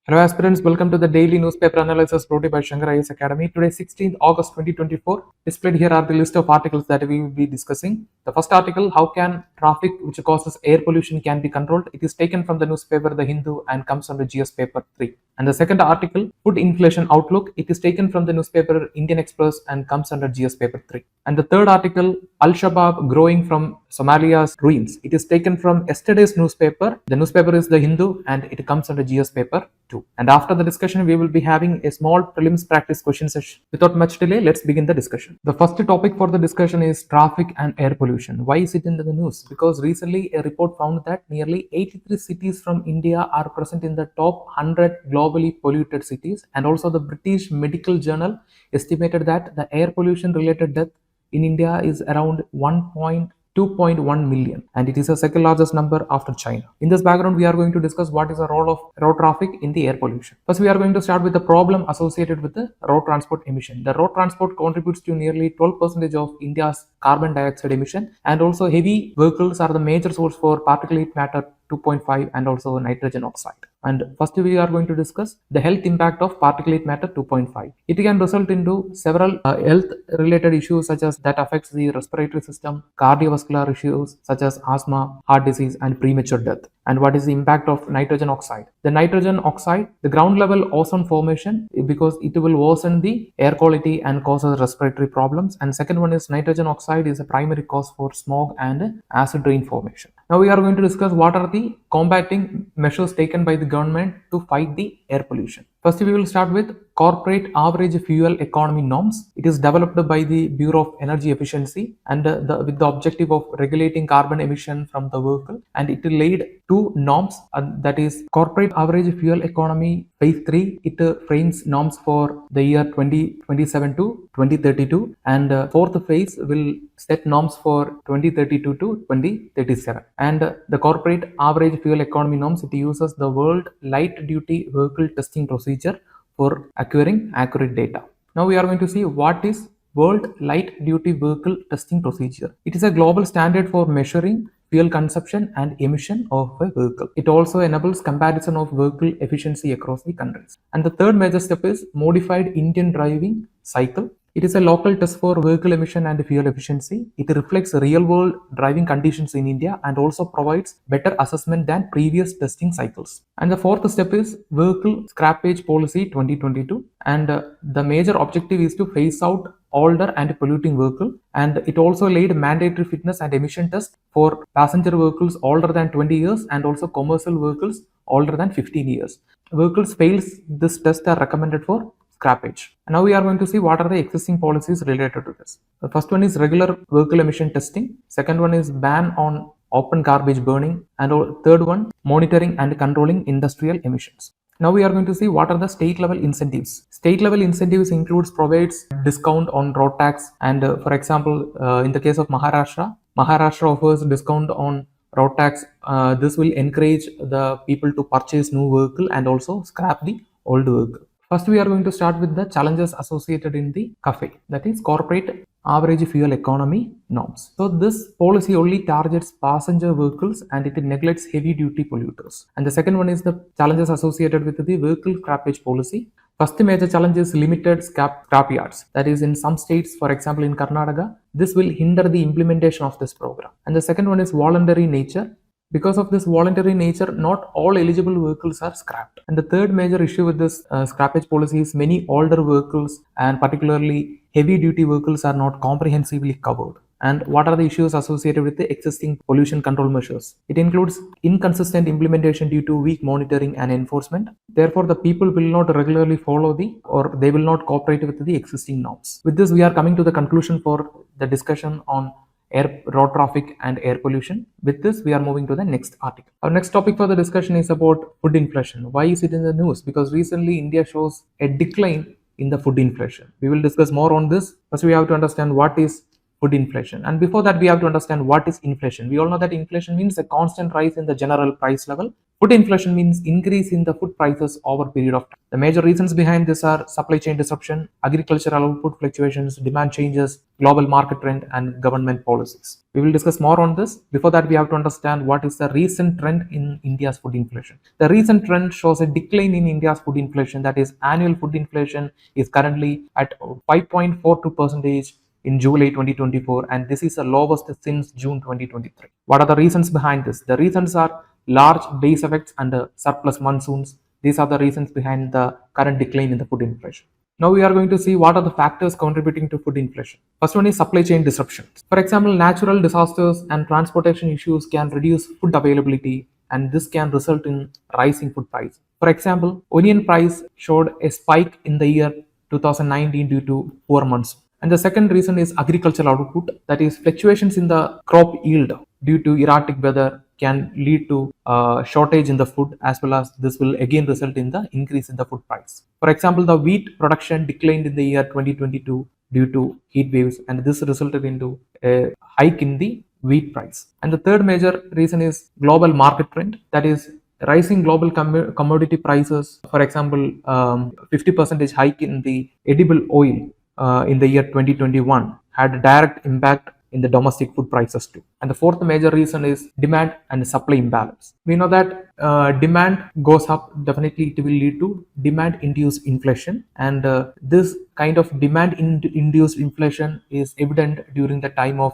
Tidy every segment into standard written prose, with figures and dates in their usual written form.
Hello aspirants, welcome to the daily newspaper analysis brought to you by Shankar IAS Academy. Today 16th August 2024. Displayed here are the list of articles that we will be discussing. The first article, how can traffic which causes air pollution can be controlled? It is taken from the newspaper The Hindu and comes under GS paper 3. And the second article, food inflation outlook, it is taken from the newspaper Indian Express and comes under GS paper 3. And the third article, Al-Shabab growing from Somalia's ruins. It is taken from yesterday's newspaper. The newspaper is The Hindu and it comes under GS paper 2. And after the discussion, we will be having a small prelims practice question session. Without much delay, let's begin the discussion. The first topic for the discussion is traffic and air pollution. Why is it in the news? Because recently a report found that nearly 83 cities from India are present in the top 100 globally polluted cities, and also the British Medical Journal estimated that the air pollution related death in India is around 2.1 million, and it is the second largest number after China. In this background, we are going to discuss what is the role of road traffic in the air pollution. First, we are going to start with the problem associated with the road transport emission. The road transport contributes to nearly 12% of India's carbon dioxide emission, and also heavy vehicles are the major source for particulate matter 2.5 and also nitrogen oxide. And first we are going to discuss the health impact of particulate matter 2.5. It can result into several health related issues such as that affects the respiratory system, cardiovascular issues such as asthma, heart disease and premature death. And what is the impact of nitrogen oxide? The nitrogen oxide, the ground level ozone formation, because it will worsen the air quality and causes respiratory problems. And second one is nitrogen oxide is a primary cause for smog and acid rain formation. Now we are going to discuss what are the combating measures taken by the government to fight the air pollution. First, we will start with corporate average fuel economy norms. It is developed by the Bureau of Energy Efficiency and with the objective of regulating carbon emission from the vehicle. And it laid two norms, that is corporate average fuel economy phase 3. It frames norms for the year 2027 to 2032, and fourth phase will set norms for 2032 to 2037. And the corporate average fuel economy norms, it uses the World Light Duty Vehicle Testing Procedure for acquiring accurate data. Now we are going to see what is World Light Duty Vehicle Testing Procedure. It is a global standard for measuring fuel consumption and emission of a vehicle. It also enables comparison of vehicle efficiency across the countries. And the third major step is Modified Indian Driving Cycle. It is a local test for vehicle emission and fuel efficiency. It reflects real-world driving conditions in India and also provides better assessment than previous testing cycles. And the fourth step is Vehicle Scrappage Policy 2022. And the major objective is to phase out older and polluting vehicle. And it also laid mandatory fitness and emission tests for passenger vehicles older than 20 years and also commercial vehicles older than 15 years. Vehicles fails this test are recommended for scrappage. And now we are going to see what are the existing policies related to this. The first one is regular vehicle emission testing. Second one is ban on open garbage burning. And third one, monitoring and controlling industrial emissions. Now we are going to see what are the state level incentives. State level incentives includes provides discount on road tax, and for example, in the case of Maharashtra offers discount on road tax. This will encourage the people to purchase new vehicle and also scrap the old vehicle. First, we are going to start with the challenges associated in the CAFE, that is corporate average fuel economy norms. So this policy only targets passenger vehicles and it neglects heavy duty polluters. And the second one is the challenges associated with the vehicle scrappage policy. First major challenge is limited scrap yards. That is, in some states, for example in Karnataka, this will hinder the implementation of this program. And the second one is voluntary nature. Because of this voluntary nature, not all eligible vehicles are scrapped. And the third major issue with this scrappage policy is many older vehicles and particularly heavy duty vehicles are not comprehensively covered. And what are the issues associated with the existing pollution control measures? It includes inconsistent implementation due to weak monitoring and enforcement. Therefore, the people will not regularly follow or they will not cooperate with the existing norms. With this, we are coming to the conclusion for the discussion on road traffic and air pollution. With this, we are moving to the next article. Our next topic for the discussion is about food inflation. Why is it in the news? Because recently India shows a decline in the food inflation. We will discuss more on this. First, we have to understand what is food inflation. And before that, we have to understand what is inflation. We all know that inflation means a constant rise in the general price level. Food inflation means increase in the food prices over a period of time. The major reasons behind this are supply chain disruption, agricultural output fluctuations, demand changes, global market trend, and government policies. We will discuss more on this. Before that, we have to understand what is the recent trend in India's food inflation. The recent trend shows a decline in India's food inflation. That is, annual food inflation is currently at 5.42% in July 2024, and this is the lowest since June 2023. What are the reasons behind this? The reasons are large base effects and surplus monsoons. These are the reasons behind the current decline in the food inflation. Now we are going to see what are the factors contributing to food inflation. First one is supply chain disruptions. For example, natural disasters and transportation issues can reduce food availability, and this can result in rising food price. For example, onion price showed a spike in the year 2019 due to poor monsoon. And the second reason is agricultural output, that is fluctuations in the crop yield due to erratic weather can lead to shortage in the food, as well as this will again result in the increase in the food price. For example, the wheat production declined in the year 2022 due to heat waves, and this resulted into a hike in the wheat price. And the third major reason is global market trend, that is rising global commodity prices. For example, 50% hike in the edible oil in the year 2021 had a direct impact in the domestic food prices too. And the fourth major reason is demand and supply imbalance. We know that demand goes up, definitely it will lead to demand induced inflation, and this kind of demand induced inflation is evident during the time of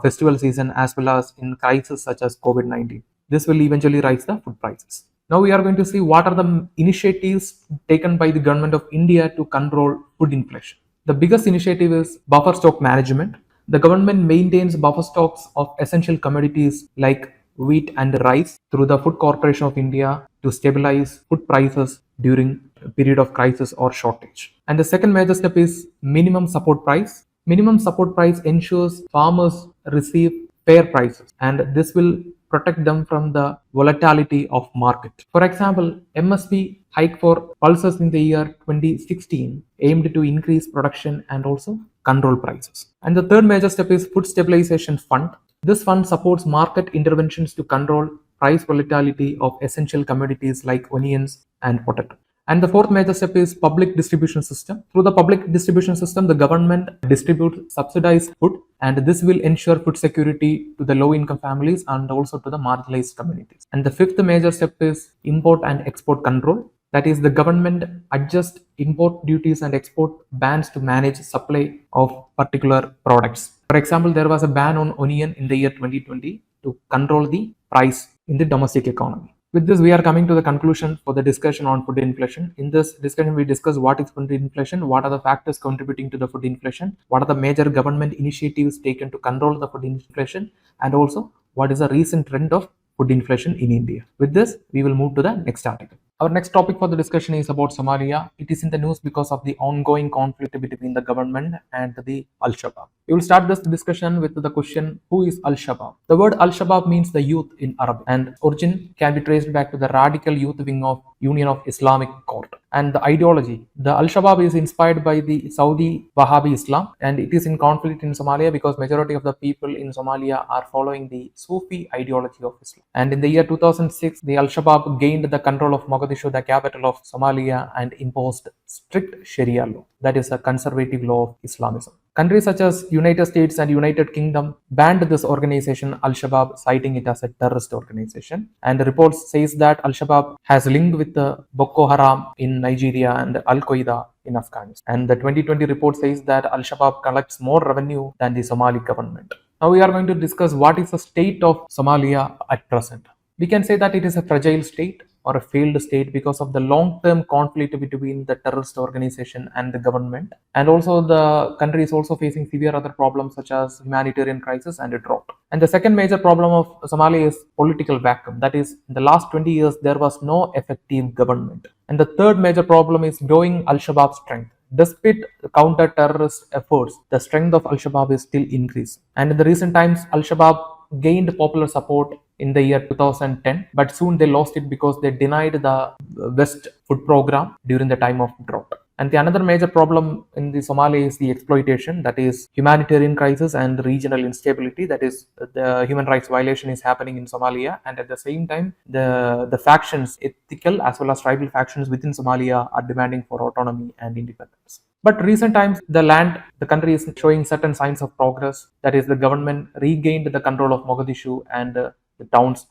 festival season, as well as in crises such as COVID-19. This will eventually rise the food prices. Now we are going to see what are the initiatives taken by the government of India to control food inflation. The biggest initiative is buffer stock management. The government maintains buffer stocks of essential commodities like wheat and rice through the Food Corporation of India to stabilize food prices during a period of crisis or shortage. And the second major step is minimum support price. Minimum support price ensures farmers receive fair prices, and this will protect them from the volatility of market. For example, MSP hike for pulses in the year 2016 aimed to increase production and also control prices. And the third major step is Food Stabilization Fund. This fund supports market interventions to control price volatility of essential commodities like onions and potato. And the fourth major step is public distribution system. Through the public distribution system, the government distributes subsidized food, and this will ensure food security to the low income families and also to the marginalized communities. And the fifth major step is import and export control. That is, the government adjusts import duties and export bans to manage supply of particular products. For example, there was a ban on onion in the year 2020 to control the price in the domestic economy. With this, we are coming to the conclusion for the discussion on food inflation. In this discussion, we discuss what is food inflation, what are the factors contributing to the food inflation, what are the major government initiatives taken to control the food inflation, and also what is the recent trend of food inflation in India. With this, we will move to the next article. Our next topic for the discussion is about Somalia. It is in the news because of the ongoing conflict between the government and the Al-Shabab. We will start this discussion with the question, who is Al-Shabab? The word Al-Shabab means the youth in Arabic, and origin can be traced back to the radical youth wing of Union of Islamic Court. And the ideology, the Al-Shabab is inspired by the Saudi Wahhabi Islam, and it is in conflict in Somalia because majority of the people in Somalia are following the Sufi ideology of Islam. And in the year 2006, the Al-Shabab gained the control of Mogadishu, the capital of Somalia, and imposed strict Sharia law, that is a conservative law of Islamism. Countries such as United States and United Kingdom banned this organization Al-Shabab, citing it as a terrorist organization. And the report says that Al-Shabab has linked with the Boko Haram in Nigeria and Al-Qaeda in Afghanistan. And the 2020 report says that Al-Shabab collects more revenue than the Somali government. Now we are going to discuss what is the state of Somalia at present. We can say that it is a fragile state or a failed state because of the long-term conflict between the terrorist organization and the government. And also the country is also facing severe other problems such as humanitarian crisis and a drought. And the second major problem of Somalia is political vacuum. That is, in the last 20 years, there was no effective government. And the third major problem is growing Al-Shabaab strength. Despite counter-terrorist efforts, the strength of Al-Shabaab is still increasing. And in the recent times, Al-Shabaab gained popular support in the year 2010, but soon they lost it because they denied the West food program during the time of drought. And the another major problem in the Somalia is the exploitation, that is humanitarian crisis and regional instability, that is the human rights violation is happening in Somalia, and at the same time the factions, ethical as well as tribal factions within Somalia are demanding for autonomy and independence. But recent times, the country is showing certain signs of progress. That is, the government regained the control of Mogadishu and the towns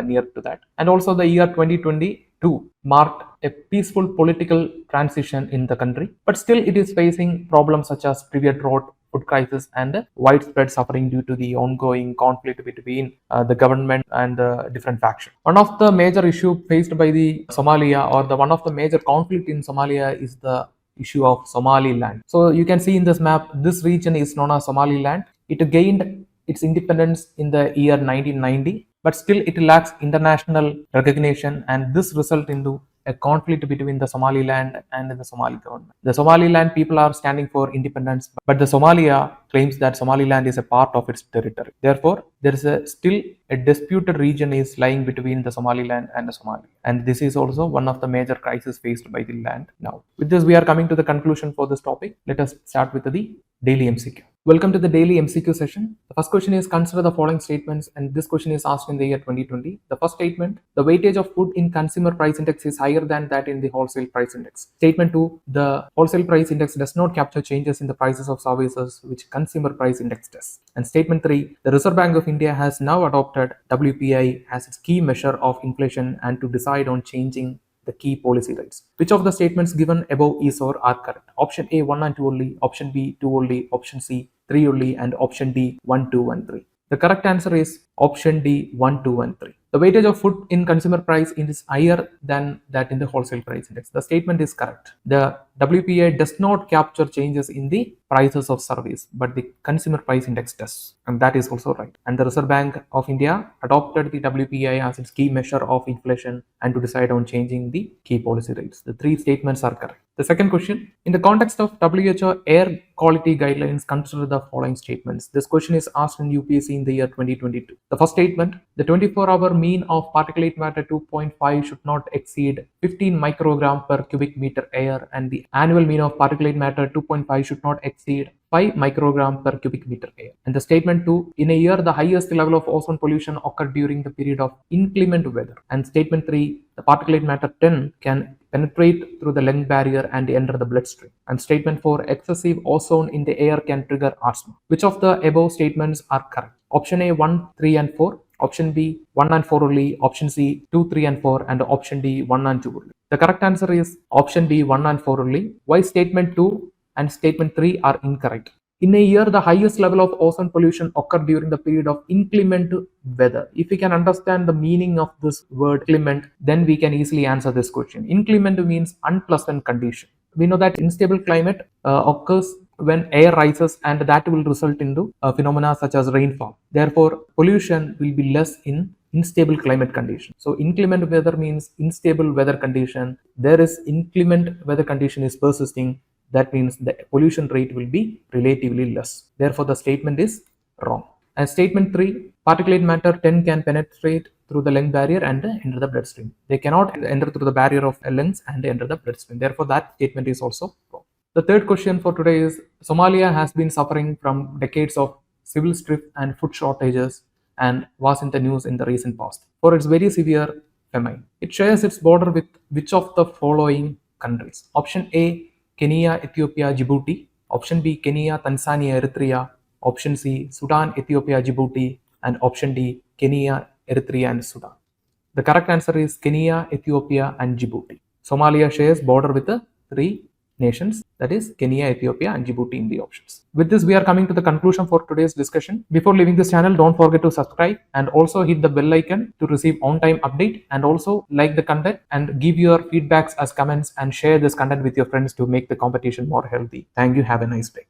near to that. And also, the year 2022 marked a peaceful political transition in the country. But still, it is facing problems such as severe drought, food crisis, and widespread suffering due to the ongoing conflict between the government and different factions. One of the major issues faced by the Somalia, or one of the major conflict in Somalia, is the issue of Somaliland. So you can see in this map, this region is known as Somaliland. It gained its independence in the year 1990, but still it lacks international recognition, and this result into a conflict between the Somaliland and the Somali government. The Somaliland people are standing for independence, but the Somalia claims that Somaliland is a part of its territory. Therefore, there is still a disputed region is lying between the Somaliland and the Somalia. And this is also one of the major crises faced by the land now. With this, we are coming to the conclusion for this topic. Let us start with the daily MCQ. Welcome to the daily MCQ session. The first question is, consider the following statements, and this question is asked in the year 2020. The first statement, the weightage of food in consumer price index is higher than that in the wholesale price index. Statement 2, the wholesale price index does not capture changes in the prices of services which consumer price index does. And statement 3, the Reserve Bank of India has now adopted WPI as its key measure of inflation and to decide on changing the key policy rates. Which of the statements given above is or are correct? Option A, 1 and 2 only, option B, 2 only, option C, 3 only, and option D, 1, 2, and 3. The correct answer is option D, 1, 2, and 3. The weightage of food in consumer price is higher than that in the wholesale price index. The statement is correct. The WPI does not capture changes in the prices of service, but the consumer price index does, and that is also right. And the Reserve Bank of India adopted the WPI as its key measure of inflation and to decide on changing the key policy rates. The 3 statements are correct. The second question, in the context of WHO air quality guidelines, consider the following statements. This question is asked in UPSC in the year 2022. The first statement, the 24-hour mean of particulate matter 2.5 should not exceed 15 microgram per cubic meter air, and the annual mean of particulate matter 2.5 should not exceed 5 microgram per cubic meter air. And the statement 2, in a year the highest level of ozone pollution occurred during the period of inclement weather. And statement 3, the particulate matter 10 can penetrate through the lung barrier and enter the bloodstream. And statement 4, excessive ozone in the air can trigger asthma. Which of the above statements are correct? Option A, 1, 3, and 4. Option B, 1 and 4 only. Option C, 2, 3, and 4. And option D, 1 and 2 only. The correct answer is option B, 1 and 4 only. Why statement 2 and statement 3 are incorrect? In a year, the highest level of ozone pollution occurred during the period of inclement weather. If we can understand the meaning of this word inclement, then we can easily answer this question. Inclement means unpleasant condition. We know that unstable climate occurs when air rises, and that will result into phenomena such as rainfall. Therefore, pollution will be less in unstable climate condition. So inclement weather means unstable weather condition. There is inclement weather condition is persisting. That means the pollution rate will be relatively less. Therefore, the statement is wrong. And statement 3, particulate matter 10 can penetrate through the lung barrier and enter the bloodstream. They cannot enter through the barrier of lungs and enter the bloodstream. Therefore, that statement is also wrong. The third question for today is, Somalia has been suffering from decades of civil strife and food shortages and was in the news in the recent past for its very severe famine. It shares its border with which of the following countries? Option A, Kenya, Ethiopia, Djibouti. Option B, Kenya, Tanzania, Eritrea. Option C, Sudan, Ethiopia, Djibouti. And option D, Kenya, Eritrea, and Sudan. The correct answer is Kenya, Ethiopia, and Djibouti. Somalia shares border with the 3 nations, that is Kenya, Ethiopia, and Djibouti in the options. With this, we are coming to the conclusion for today's discussion. Before leaving this channel, don't forget to subscribe and also hit the bell icon to receive on-time update, and also like the content and give your feedbacks as comments and share this content with your friends to make the competition more healthy. Thank you. Have a nice day.